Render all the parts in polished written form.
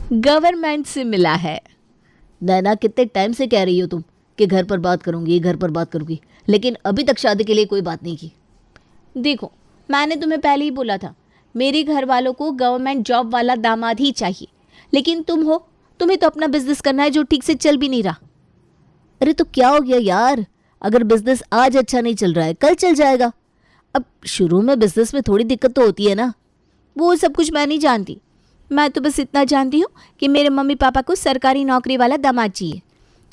Government से मिला है। नैना, कितने टाइम से कह रही हो तुम कि घर पर बात करूंगी, घर पर बात करूंगी, लेकिन अभी तक शादी के लिए कोई बात नहीं की। देखो, मैंने तुम्हें पहले ही बोला था, मेरे घर वालों को गवर्नमेंट जॉब वाला दामाद ही चाहिए। लेकिन तुम हो, तुम्हें तो अपना बिजनेस करना है जो ठीक से चल भी नहीं रहा। अरे तो क्या हो गया यार, अगर बिजनेस आज अच्छा नहीं चल रहा है कल चल जाएगा। अब शुरू में बिजनेस में थोड़ी दिक्कत तो होती है ना, वो सब कुछ मैं नहीं जानती। मैं तो बस इतना जानती हूँ कि मेरे मम्मी पापा को सरकारी नौकरी वाला दामाद चाहिए।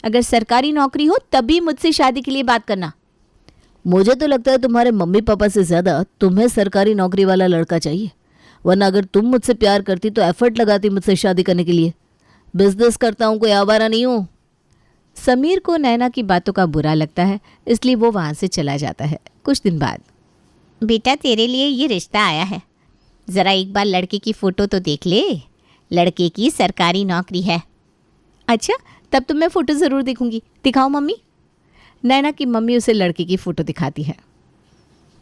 अगर सरकारी नौकरी हो तभी मुझसे शादी के लिए बात करना। मुझे तो लगता है तुम्हारे मम्मी पापा से ज़्यादा तुम्हें सरकारी नौकरी वाला लड़का चाहिए, वरना अगर तुम मुझसे प्यार करती तो एफर्ट लगाती मुझसे शादी करने के लिए। बिजनेस करता हूँ, कोई आवारा नहीं हूँ। समीर को नैना की बातों का बुरा लगता है, इसलिए वो वहाँ से चला जाता है। कुछ दिन बाद, बेटा तेरे लिए ये रिश्ता आया है, ज़रा एक बार लड़के की फ़ोटो तो देख ले, लड़के की सरकारी नौकरी है। अच्छा, तब तो मैं फ़ोटो ज़रूर देखूंगी। दिखाओ मम्मी। नैना की मम्मी उसे लड़के की फ़ोटो दिखाती है।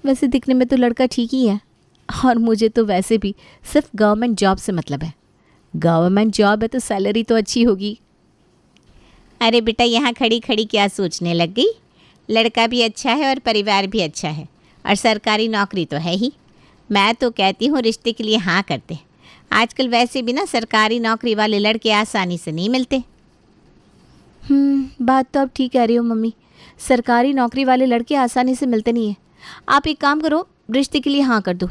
वैसे दिखने में तो लड़का ठीक ही है, और मुझे तो वैसे भी सिर्फ गवर्नमेंट जॉब से मतलब है। गवर्नमेंट जॉब है तो सैलरी तो अच्छी होगी। अरे बेटा, यहाँ खड़ी खड़ी क्या सोचने लग गई? लड़का भी अच्छा है और परिवार भी अच्छा है, और सरकारी नौकरी तो है ही। मैं तो कहती हूँ रिश्ते के लिए हाँ करते। आजकल वैसे भी ना सरकारी नौकरी वाले लड़के आसानी से नहीं मिलते। बात तो अब ठीक कह रही हो मम्मी, सरकारी नौकरी वाले लड़के आसानी से मिलते नहीं हैं। आप एक काम करो, रिश्ते के लिए हाँ कर दो।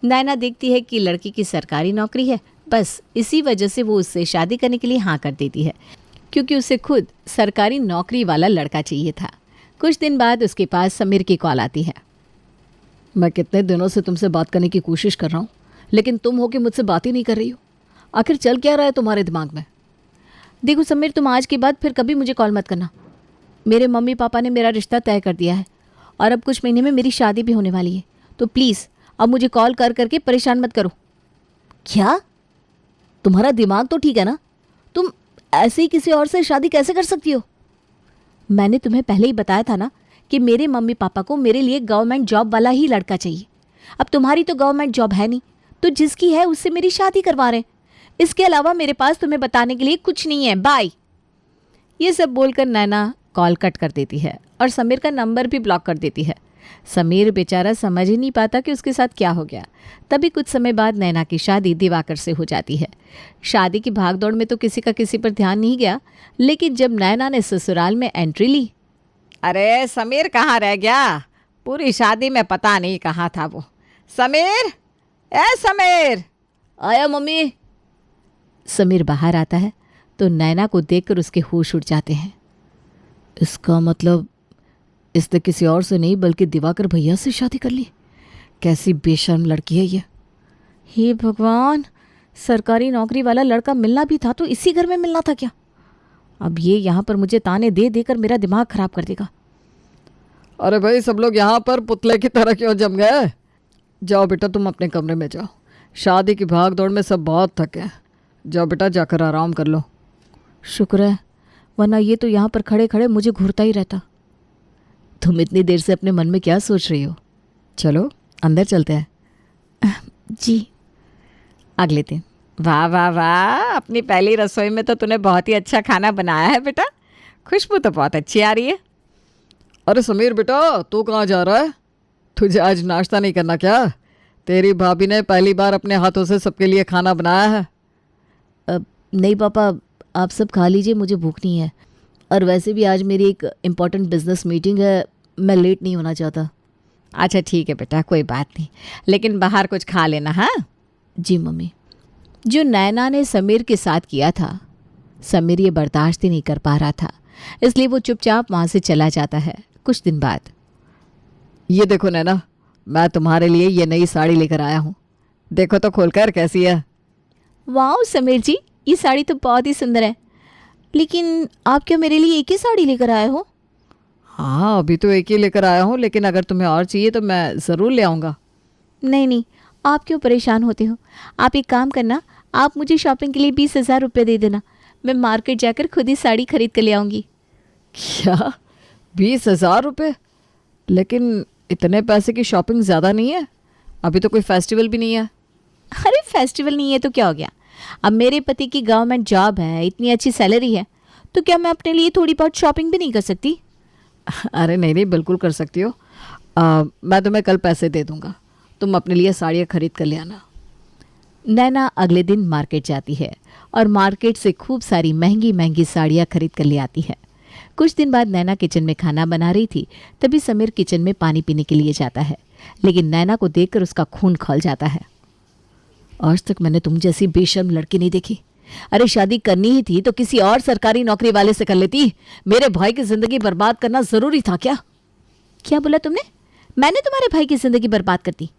नैना देखती है कि लड़की की सरकारी नौकरी है, बस इसी वजह से वो उससे शादी करने के लिए हाँ कर देती है, क्योंकि उसे खुद सरकारी नौकरी वाला लड़का चाहिए था। कुछ दिन बाद उसके पास समीर की कॉल आती है। मैं कितने दिनों से तुमसे बात करने की कोशिश कर रहा हूँ, लेकिन तुम हो कि मुझसे बात ही नहीं कर रही हो। आखिर चल क्या रहा है तुम्हारे दिमाग में? देखो समीर, तुम आज के बाद फिर कभी मुझे कॉल मत करना। मेरे मम्मी पापा ने मेरा रिश्ता तय कर दिया है, और अब कुछ महीने में मेरी शादी भी होने वाली है, तो प्लीज़ अब मुझे कॉल कर करके परेशान मत करो। क्या? तुम्हारा दिमाग तो ठीक है ना? तुम ऐसे ही किसी और से शादी कैसे कर सकती हो? मैंने तुम्हें पहले ही बताया था ना कि मेरे मम्मी पापा को मेरे लिए गवर्नमेंट जॉब वाला ही लड़का चाहिए। अब तुम्हारी तो गवर्नमेंट जॉब है नहीं, तो जिसकी है उससे मेरी शादी करवा रहे हैं। इसके अलावा मेरे पास तुम्हें बताने के लिए कुछ नहीं है। बाय। ये सब बोलकर नैना कॉल कट कर देती है और समीर का नंबर भी ब्लॉक कर देती है। समीर बेचारा समझ ही नहीं पाता कि उसके साथ क्या हो गया। तभी कुछ समय बाद नैना की शादी दिवाकर से हो जाती है। शादी की भागदौड़ में तो किसी का किसी पर ध्यान नहीं गया, लेकिन जब नैना ने ससुराल में एंट्री ली, अरे समीर कहाँ रह गया? पूरी शादी में पता नहीं कहाँ था वो। समीर, ए समीर! आया मम्मी। समीर बाहर आता है तो नैना को देखकर उसके होश उड़ जाते हैं। इसका मतलब इसने किसी और से नहीं बल्कि दिवाकर भैया से शादी कर ली। कैसी बेशर्म लड़की है ये। हे भगवान, सरकारी नौकरी वाला लड़का मिलना भी था तो इसी घर में मिलना था क्या? अब ये यहाँ पर मुझे ताने दे देकर मेरा दिमाग खराब कर देगा। अरे भाई, सब लोग यहाँ पर पुतले की तरह क्यों जम गए? जाओ बेटा, तुम अपने कमरे में जाओ। शादी की भाग दौड़ में सब बहुत थके हैं। जाओ बेटा, जाकर आराम कर लो। शुक्र है, वरना ये तो यहाँ पर खड़े खड़े मुझे घूरता ही रहता। तुम इतनी देर से अपने मन में क्या सोच रही हो? चलो अंदर चलते हैं। जी। अगले दिन। वाह वाह वाह, अपनी पहली रसोई में तो तूने बहुत ही अच्छा खाना बनाया है बेटा। खुशबू तो बहुत अच्छी आ रही है। अरे समीर बेटा, तू कहाँ जा रहा है? तुझे आज नाश्ता नहीं करना क्या? तेरी भाभी ने पहली बार अपने हाथों से सबके लिए खाना बनाया है। नहीं पापा, आप सब खा लीजिए, मुझे भूख नहीं है। और वैसे भी आज मेरी एक इम्पॉर्टेंट बिजनेस मीटिंग है, मैं लेट नहीं होना चाहता। अच्छा ठीक है बेटा, कोई बात नहीं, लेकिन बाहर कुछ खा लेना। हाँ जी मम्मी। जो नैना ने समीर के साथ किया था, समीर ये बर्दाश्त ही नहीं कर पा रहा था, इसलिए वो चुपचाप वहाँ से चला जाता है। कुछ दिन बाद, ये देखो नैना, मैं तुम्हारे लिए ये नई साड़ी लेकर आया हूँ। देखो तो खोलकर कैसी है। वाह समीर जी, ये साड़ी तो बहुत ही सुंदर है, लेकिन आप क्या मेरे लिए एक ही साड़ी लेकर आए हो? हाँ, अभी तो एक ही लेकर आया हूँ, लेकिन अगर तुम्हें और चाहिए तो मैं ज़रूर ले आऊँगा। नहीं नहीं, आप क्यों परेशान होते हो? आप एक काम करना, आप मुझे शॉपिंग के लिए 20,000 रुपये दे देना, मैं मार्केट जाकर खुद ही साड़ी खरीद कर ले आऊँगी। क्या 20,000 रुपये? लेकिन इतने पैसे की शॉपिंग ज़्यादा नहीं है, अभी तो कोई फेस्टिवल भी नहीं है। अरे फेस्टिवल नहीं है तो क्या हो गया, अब मेरे पति की गवर्नमेंट जॉब है, इतनी अच्छी सैलरी है, तो क्या मैं अपने लिए थोड़ी बहुत शॉपिंग भी नहीं कर सकती? अरे नहीं नहीं, बिल्कुल कर सकती हो। मैं तुम्हें कल पैसे दे दूँगा, तुम अपने लिए साड़ियाँ खरीद कर ले आना। नैना अगले दिन मार्केट जाती है और मार्केट से खूब सारी महंगी महंगी साड़ियाँ खरीद कर ले आती है। कुछ दिन बाद नैना किचन में खाना बना रही थी, तभी समीर किचन में पानी पीने के लिए जाता है, लेकिन नैना को देखकर उसका खून खौल जाता है। आज तक मैंने तुम जैसी बेशर्म लड़की नहीं देखी। अरे शादी करनी ही थी तो किसी और सरकारी नौकरी वाले से कर लेती। मेरे भाई की जिंदगी बर्बाद करना जरूरी था क्या? क्या बोला तुमने? मैंने तुम्हारे भाई की जिंदगी बर्बाद कर दी?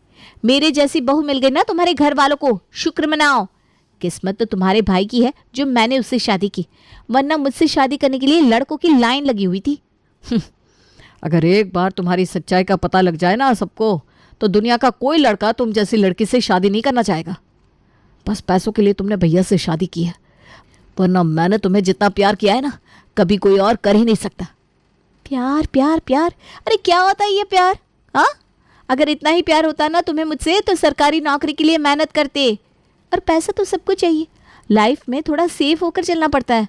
मेरे जैसी बहू मिल गई ना तुम्हारे घर वालों को, शुक्र मनाओ। किस्मत तो तुम्हारे भाई की है जो मैंने उससे शादी की, वरना मुझसे शादी करने के लिए लड़कों की लाइन लगी हुई थी। अगर एक बार तुम्हारी सच्चाई का पता लग जाए ना सबको, तो दुनिया का कोई लड़का तुम जैसी लड़की से शादी नहीं करना चाहेगा। बस पैसों के लिए तुमने भैया से शादी की है, वरना मैंने तुम्हें जितना प्यार किया है ना, कभी कोई और कर ही नहीं सकता। प्यार प्यार प्यार, अरे क्या होता है ये प्यार? हाँ, अगर इतना ही प्यार होता ना तुम्हें मुझसे, तो सरकारी नौकरी के लिए मेहनत करते। और पैसा तो सबको चाहिए, लाइफ में थोड़ा सेफ होकर चलना पड़ता है,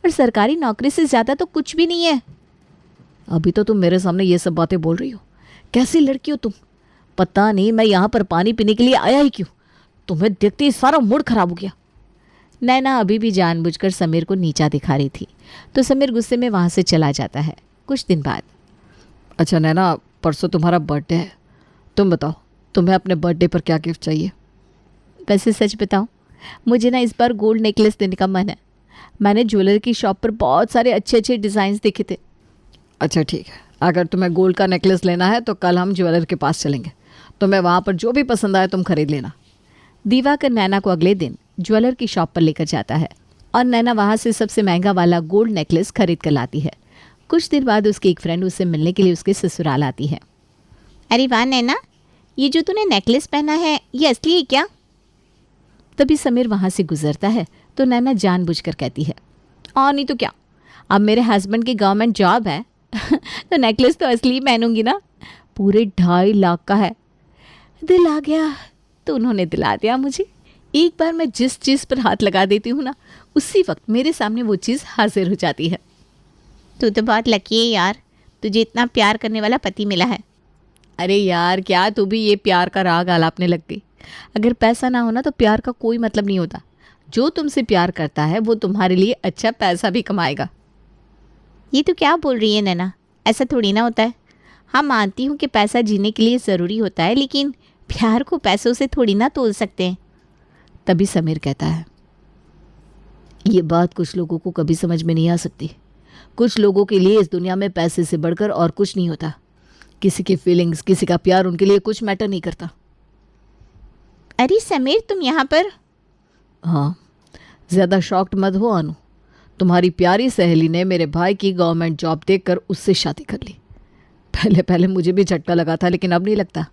और सरकारी नौकरी से ज़्यादा तो कुछ भी नहीं है। अभी तो तुम मेरे सामने ये सब बातें बोल रही हो। कैसी लड़की हो तुम? पता नहीं मैं यहाँ पर पानी पीने के लिए आया ही क्यों। तुम्हें देखते ही सारा मूड खराब हो गया। नैना अभी भी जानबूझकर समीर को नीचा दिखा रही थी, तो समीर गुस्से में वहाँ से चला जाता है। कुछ दिन बाद, अच्छा नैना, परसों तुम्हारा बर्थडे है, तुम बताओ तुम्हें अपने बर्थडे पर क्या गिफ्ट चाहिए? वैसे सच बताऊं, मुझे ना इस बार गोल्ड नेकलेस देने का मन है। मैंने ज्वेलर की शॉप पर बहुत सारे अच्छे अच्छे डिज़ाइंस देखे थे। अच्छा ठीक है, अगर तुम्हें गोल्ड का नेकलेस लेना है तो कल हम ज्वेलर के पास चलेंगे। तुम्हें वहाँ पर जो भी पसंद आए तुम खरीद लेना। दिवाकर नैना को अगले दिन ज्वेलर की शॉप पर लेकर जाता है और नैना वहाँ से सबसे महंगा वाला गोल्ड नेकलेस खरीद कर लाती है। कुछ दिन बाद उसकी एक फ्रेंड उससे मिलने के लिए उसके ससुराल आती है। अरे वाह नैना, ये जो तूने नेकलेस पहना है ये असली है क्या? तभी समीर वहाँ से गुजरता है तो नैना जानबूझकर कहती है, और नहीं तो क्या, अब मेरे हस्बैंड की गवर्नमेंट जॉब है तो नेकलेस तो असली पहनूंगी ना। पूरे 2.5 लाख का है। दिल आ गया तो उन्होंने दिला दिया मुझे। एक बार मैं जिस चीज़ पर हाथ लगा देती हूँ ना, उसी वक्त मेरे सामने वो चीज़ हाजिर हो जाती है। तू तो बहुत लकी है यार, तुझे इतना प्यार करने वाला पति मिला है। अरे यार, क्या तू भी ये प्यार का राग आलापने लग गई? अगर पैसा ना हो ना तो प्यार का कोई मतलब नहीं होता। जो तुमसे प्यार करता है वो तुम्हारे लिए अच्छा पैसा भी कमाएगा। ये तो क्या बोल रही है नैना, ऐसा थोड़ी ना होता है। हाँ, मानती हूँ कि पैसा जीने के लिए ज़रूरी होता है, लेकिन प्यार को पैसों से थोड़ी ना तोल सकते हैं। तभी समीर कहता है, ये बात कुछ लोगों को कभी समझ में नहीं आ सकती। कुछ लोगों के लिए इस दुनिया में पैसे से बढ़कर और कुछ नहीं होता। किसी की फीलिंग्स, किसी का प्यार उनके लिए कुछ मैटर नहीं करता। अरे समीर, तुम यहाँ पर? हाँ, ज़्यादा शॉक्ड मत हो अनु। तुम्हारी प्यारी सहेली ने मेरे भाई की गवर्नमेंट जॉब देखकर उससे शादी कर ली। पहले पहले मुझे भी झटका लगा था, लेकिन अब नहीं लगता।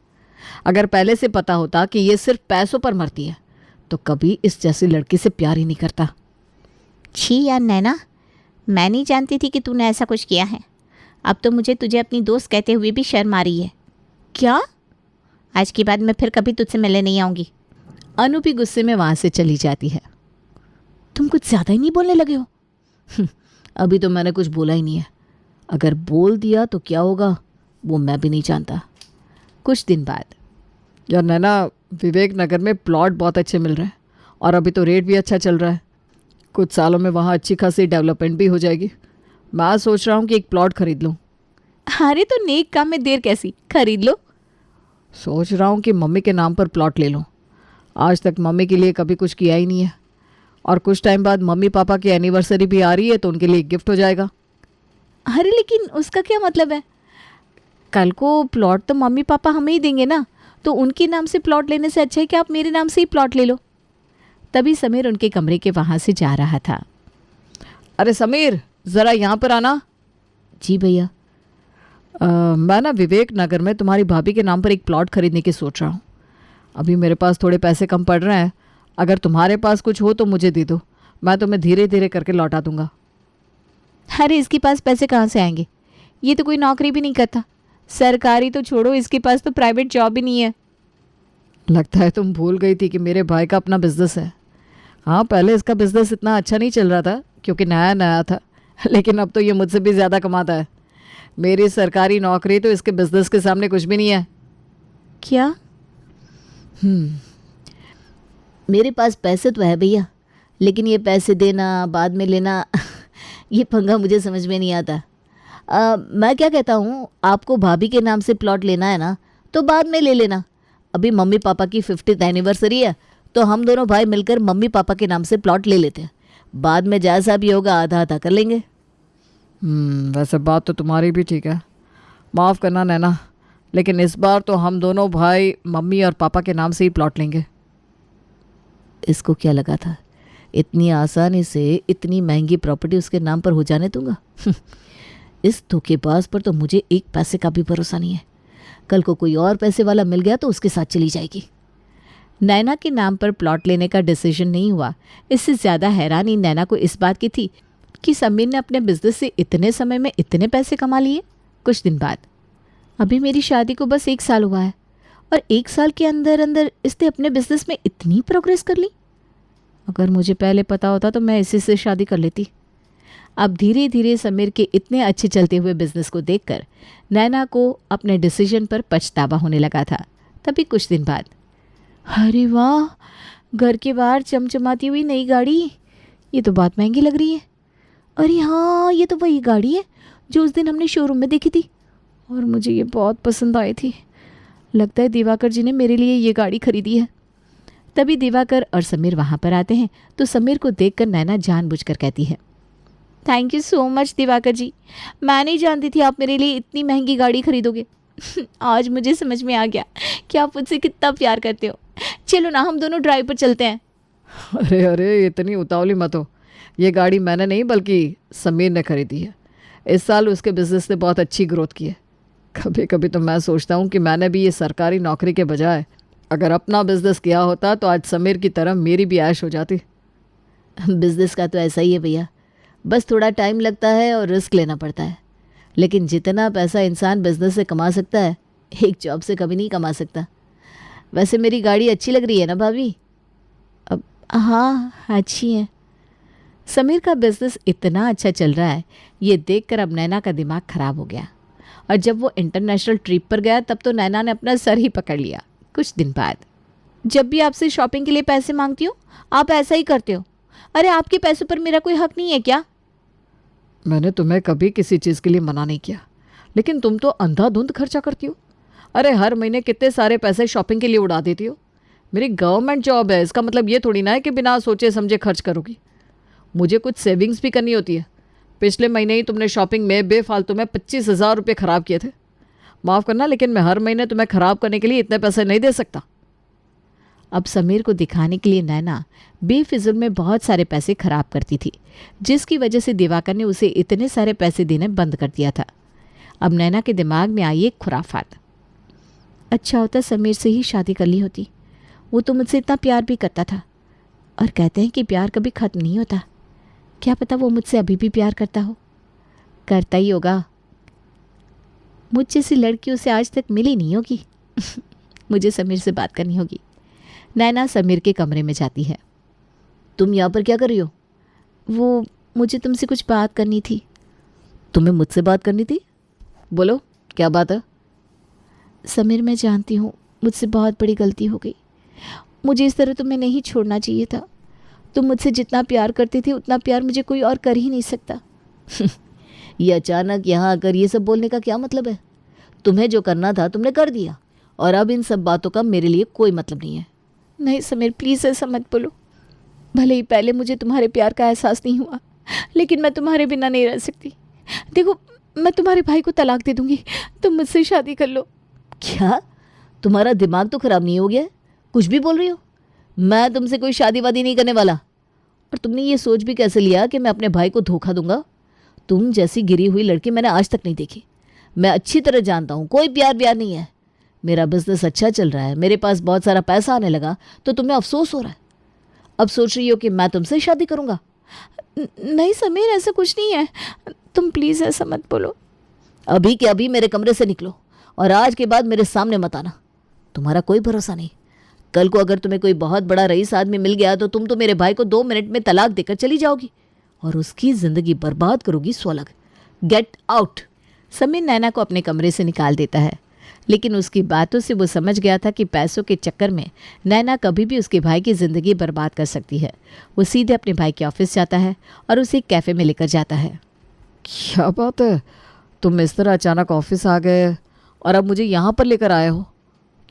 अगर पहले से पता होता कि ये सिर्फ पैसों पर मरती है तो कभी इस जैसी लड़की से प्यार ही नहीं करता। छी यार नैना, मैं नहीं जानती थी कि तूने ऐसा कुछ किया है। अब तो मुझे तुझे अपनी दोस्त कहते हुए भी शर्म आ रही है। क्या? आज के बाद मैं फिर कभी तुझसे मिलने नहीं आऊँगी। अनु भी गुस्से में वहाँ से चली जाती है। तुम कुछ ज़्यादा ही नहीं बोलने लगे हो? अभी तो मैंने कुछ बोला ही नहीं है। अगर बोल दिया तो क्या होगा वो मैं भी नहीं जानता। कुछ दिन बाद, यार नैना, विवेक नगर में प्लॉट बहुत अच्छे मिल रहे हैं और अभी तो रेट भी अच्छा चल रहा है। कुछ सालों में वहाँ अच्छी खासी डेवलपमेंट भी हो जाएगी। मैं सोच रहा हूँ कि एक प्लॉट खरीद लूँ। अरे तो नेक काम में देर कैसी, खरीद लो। सोच रहा हूँ कि मम्मी के नाम पर प्लॉट ले लूँ। आज तक मम्मी के लिए कभी कुछ किया ही नहीं है, और कुछ टाइम बाद मम्मी पापा की एनिवर्सरी भी आ रही है तो उनके लिए एक गिफ्ट हो जाएगा। अरे लेकिन उसका क्या मतलब है? कल को प्लॉट तो मम्मी पापा हमें ही देंगे ना, तो उनके नाम से प्लॉट लेने से अच्छा है कि आप मेरे नाम से ही प्लॉट ले लो। तभी समीर उनके कमरे के वहाँ से जा रहा था। अरे समीर, ज़रा यहाँ पर आना। जी भैया। मैं ना विवेक नगर में तुम्हारी भाभी के नाम पर एक प्लॉट खरीदने की सोच रहा हूँ। अभी मेरे पास थोड़े पैसे कम पड़ रहे हैं। अगर तुम्हारे पास कुछ हो तो मुझे दे दो, मैं तुम्हें धीरे धीरे करके लौटा दूंगा। अरे इसके पास पैसे कहाँ से आएंगे? ये तो कोई नौकरी भी नहीं करता। सरकारी तो छोड़ो, इसके पास तो प्राइवेट जॉब भी नहीं है। लगता है तुम भूल गई थी कि मेरे भाई का अपना बिजनेस है। हाँ, पहले इसका बिजनेस इतना अच्छा नहीं चल रहा था क्योंकि नया नया था, लेकिन अब तो ये मुझसे भी ज़्यादा कमाता है। मेरी सरकारी नौकरी तो इसके बिजनेस के सामने कुछ भी नहीं है। क्या? मेरे पास पैसे तो है भैया, लेकिन ये पैसे देना बाद में लेना ये पंगा मुझे समझ में नहीं आता। मैं क्या कहता हूँ, आपको भाभी के नाम से प्लॉट लेना है ना तो बाद में ले लेना। अभी मम्मी पापा की 50th एनिवर्सरी है, तो हम दोनों भाई मिलकर मम्मी पापा के नाम से प्लॉट ले लेते हैं। बाद में जैसा भी होगा आधा आधा कर लेंगे। वैसे बात तो तुम्हारी भी ठीक है। माफ़ करना नैना, लेकिन इस बार तो हम दोनों भाई मम्मी और पापा के नाम से ही प्लॉट लेंगे। इसको क्या लगा था इतनी आसानी से इतनी महंगी प्रॉपर्टी उसके नाम पर हो जाने दूंगा? इस धोखेबाज पर तो मुझे एक पैसे का भी भरोसा नहीं है। कल को कोई और पैसे वाला मिल गया तो उसके साथ चली जाएगी। नैना के नाम पर प्लॉट लेने का डिसीजन नहीं हुआ। इससे ज़्यादा हैरानी नैना को इस बात की थी कि समीर ने अपने बिजनेस से इतने समय में इतने पैसे कमा लिए। कुछ दिन बाद, अभी मेरी शादी को बस 1 साल हुआ है और 1 साल के अंदर अंदर इसने अपने बिजनेस में इतनी प्रोग्रेस कर ली। अगर मुझे पहले पता होता तो मैं इसी से शादी कर लेती। अब धीरे धीरे समीर के इतने अच्छे चलते हुए बिजनेस को देखकर नैना को अपने डिसीजन पर पछतावा होने लगा था। तभी कुछ दिन बाद, अरे वाह, घर के बाहर चमचमाती हुई नई गाड़ी, ये तो बहुत महंगी लग रही है। अरे हाँ, ये तो वही गाड़ी है जो उस दिन हमने शोरूम में देखी थी और मुझे ये बहुत पसंद आई थी। लगता है दिवाकर जी ने मेरे लिए ये गाड़ी खरीदी है। तभी दिवाकर और समीर वहाँ पर आते हैं तो समीर को देखकर नैना जानबूझकर कहती है, thank you so much Divakar ji, मैं नहीं जानती थी आप मेरे लिए इतनी महंगी गाड़ी खरीदोगे। आज मुझे समझ में आ गया कि आप मुझसे कितना प्यार करते हो। चलो ना, हम दोनों ड्राइव पर चलते हैं। अरे अरे, इतनी उतावली मत हो। ये गाड़ी मैंने नहीं बल्कि समीर ने खरीदी है। इस साल उसके बिजनेस ने बहुत अच्छी ग्रोथ की है। कभी कभी तो मैं सोचता हूँ कि मैंने भी ये सरकारी नौकरी के बजाय अगर अपना बिजनेस किया होता तो आज समीर की तरह मेरी भी ऐश हो जाती। बिजनेस का तो ऐसा ही है भैया, बस थोड़ा टाइम लगता है और रिस्क लेना पड़ता है। लेकिन जितना पैसा इंसान बिजनेस से कमा सकता है, एक जॉब से कभी नहीं कमा सकता। वैसे मेरी गाड़ी अच्छी लग रही है ना भाभी? अब हाँ, अच्छी है। समीर का बिजनेस इतना अच्छा चल रहा है, ये देखकर अब नैना का दिमाग खराब हो गया। और जब वो इंटरनेशनल ट्रिप पर गया तब तो नैना ने अपना सर ही पकड़ लिया। कुछ दिन बाद, जब भी आपसे शॉपिंग के लिए पैसे मांगती हूँ आप ऐसा ही करते हो। अरे आपके पैसों पर मेरा कोई हक नहीं है क्या? मैंने तुम्हें कभी किसी चीज़ के लिए मना नहीं किया, लेकिन तुम तो अंधाधुंध खर्चा करती हो। अरे हर महीने कितने सारे पैसे शॉपिंग के लिए उड़ा देती हो। मेरी गवर्नमेंट जॉब है, इसका मतलब ये थोड़ी ना है कि बिना सोचे समझे खर्च करोगी। मुझे कुछ सेविंग्स भी करनी होती है। पिछले महीने ही तुमने शॉपिंग में बेफालतू में 25,000 रुपये ख़राब किए थे। माफ़ करना, लेकिन मैं हर महीने तुम्हें ख़राब करने के लिए इतने पैसे नहीं दे सकता। अब समीर को दिखाने के लिए नैना बेफिजुल में बहुत सारे पैसे खराब करती थी, जिसकी वजह से दिवाकर ने उसे इतने सारे पैसे देने बंद कर दिया था। अब नैना के दिमाग में आई एक खुराफात, अच्छा होता समीर से ही शादी कर ली होती। वो तो मुझसे इतना प्यार भी करता था, और कहते हैं कि प्यार कभी ख़त्म नहीं होता। क्या पता वो मुझसे अभी भी प्यार करता हो। करता ही होगा, मुझ जैसी लड़की उसे आज तक मिली नहीं होगी। मुझे समीर से बात करनी होगी। नैना समीर के कमरे में जाती है। तुम यहाँ पर क्या कर रही हो? वो मुझे तुमसे कुछ बात करनी थी। तुम्हें मुझसे बात करनी थी? बोलो, क्या बात है? समीर, मैं जानती हूँ मुझसे बहुत बड़ी गलती हो गई। मुझे इस तरह तुम्हें नहीं छोड़ना चाहिए था। तुम मुझसे जितना प्यार करती थी उतना प्यार मुझे कोई और कर ही नहीं सकता। ये अचानक यहाँ आकर ये सब बोलने का क्या मतलब है? तुम्हें जो करना था तुमने कर दिया, और अब इन सब बातों का मेरे लिए कोई मतलब नहीं है। नहीं समीर, प्लीज़ ऐसा मत बोलो। भले ही पहले मुझे तुम्हारे प्यार का एहसास नहीं हुआ, लेकिन मैं तुम्हारे बिना नहीं रह सकती। देखो, मैं तुम्हारे भाई को तलाक दे दूंगी, तुम मुझसे शादी कर लो। क्या? तुम्हारा दिमाग तो ख़राब नहीं हो गया? कुछ भी बोल रही हो। मैं तुमसे कोई शादी वादी नहीं करने वाला। और तुमने ये सोच भी कैसे लिया कि मैं अपने भाई को धोखा दूंगा? तुम जैसी गिरी हुई लड़की मैंने आज तक नहीं देखी। मैं अच्छी तरह जानता हूँ कोई प्यार व्यार नहीं है। मेरा बिजनेस अच्छा चल रहा है, मेरे पास बहुत सारा पैसा आने लगा, तो तुम्हें अफसोस हो रहा है। अब सोच रही हो कि मैं तुमसे शादी करूँगा। नहीं समीर, ऐसा कुछ नहीं है। तुम प्लीज़ ऐसा मत बोलो। अभी के अभी मेरे कमरे से निकलो और आज के बाद मेरे सामने मत आना। तुम्हारा कोई भरोसा नहीं, कल को अगर तुम्हें कोई बहुत बड़ा रईस आदमी मिल गया तो तुम तो मेरे भाई को 2 मिनट में तलाक देकर चली जाओगी और उसकी ज़िंदगी बर्बाद करोगी स्वलग। Get out. समीर नैना को अपने कमरे से निकाल देता है, लेकिन उसकी बातों से वो समझ गया था कि पैसों के चक्कर में नैना कभी भी उसके भाई की ज़िंदगी बर्बाद कर सकती है। वो सीधे अपने भाई के ऑफिस जाता है और उसे एक कैफ़े में लेकर जाता है। क्या बात है, तुम इस तरह अचानक ऑफिस आ गए और अब मुझे यहाँ पर लेकर आए हो?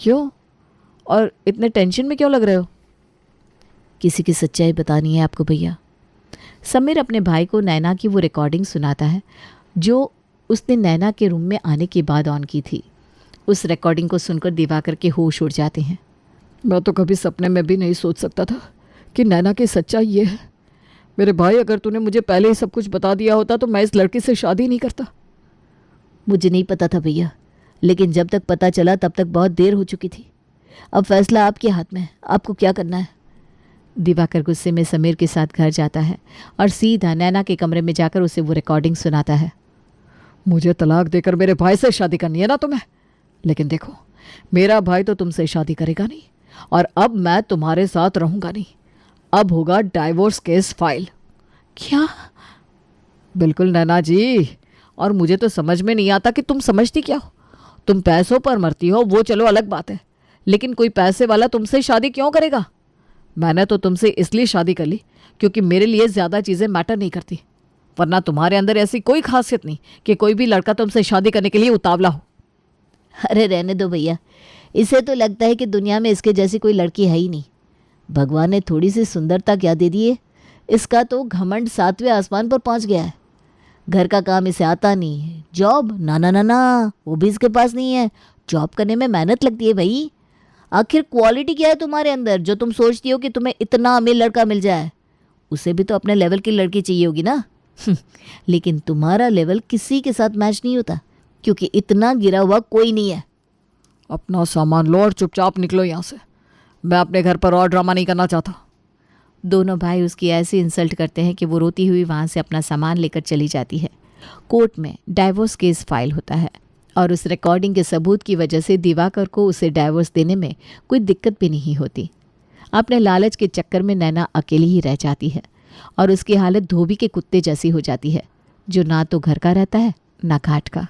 क्यों? और इतने टेंशन में क्यों लग रहे हो? किसी की सच्चाई बतानी है आपको भैया। समीर अपने भाई को नैना की वो रिकॉर्डिंग सुनाता है जो उसने नैना के रूम में आने के बाद ऑन की थी। उस रिकॉर्डिंग को सुनकर दिवाकर के होश उड़ जाते हैं। मैं तो कभी सपने में भी नहीं सोच सकता था कि नैना की सच्चाई ये है। मेरे भाई, अगर तूने मुझे पहले ही सब कुछ बता दिया होता तो मैं इस लड़की से शादी नहीं करता। मुझे नहीं पता था भैया, लेकिन जब तक पता चला तब तक बहुत देर हो चुकी थी। अब फैसला आपके हाथ में है, आपको क्या करना है। दिवाकर गुस्से में समीर के साथ घर जाता है और सीधा नैना के कमरे में जाकर उसे वो रिकॉर्डिंग सुनाता है। मुझे तलाक देकर मेरे भाई से शादी करनी है ना तुम्हें, लेकिन देखो मेरा भाई तो तुमसे शादी करेगा नहीं और अब मैं तुम्हारे साथ रहूंगा नहीं। अब होगा डाइवोर्स केस फाइल। क्या? बिल्कुल नैना जी, और मुझे तो समझ में नहीं आता कि तुम समझती क्या हो। तुम पैसों पर मरती हो वो चलो अलग बात है, लेकिन कोई पैसे वाला तुमसे शादी क्यों करेगा? मैंने तो तुमसे इसलिए शादी कर ली क्योंकि मेरे लिए ज़्यादा चीज़ें मैटर नहीं करती, वरना तुम्हारे अंदर ऐसी कोई खासियत नहीं कि कोई भी लड़का तुमसे शादी करने के लिए उतावला हो। अरे रहने दो भैया, इसे तो लगता है कि दुनिया में इसके जैसी कोई लड़की है ही नहीं। भगवान ने थोड़ी सी सुंदरता क्या दे दी है, इसका तो घमंड 7वें आसमान पर पहुंच गया है। घर का काम इसे आता नहीं है, जॉब ना ना ना ना वो भी इसके पास नहीं है। जॉब करने में मेहनत लगती है भाई। आखिर क्वालिटी क्या है तुम्हारे अंदर जो तुम सोचती हो कि तुम्हें इतना अमीर लड़का मिल जाए? उसे भी तो अपने लेवल की लड़की चाहिए होगी ना। लेकिन तुम्हारा लेवल किसी के साथ मैच नहीं होता क्योंकि इतना गिरा हुआ कोई नहीं है। अपना सामान लो और चुपचाप निकलो यहाँ से। मैं अपने घर पर और ड्रामा नहीं करना चाहता। दोनों भाई उसकी ऐसी इंसल्ट करते हैं कि वो रोती हुई वहाँ से अपना सामान लेकर चली जाती है। कोर्ट में डाइवोर्स केस फाइल होता है और उस रिकॉर्डिंग के सबूत की वजह से दिवाकर को उसे डाइवोर्स देने में कोई दिक्कत भी नहीं होती। अपने लालच के चक्कर में नैना अकेली ही रह जाती है और उसकी हालत धोबी के कुत्ते जैसी हो जाती है जो ना तो घर का रहता है ना घाट का।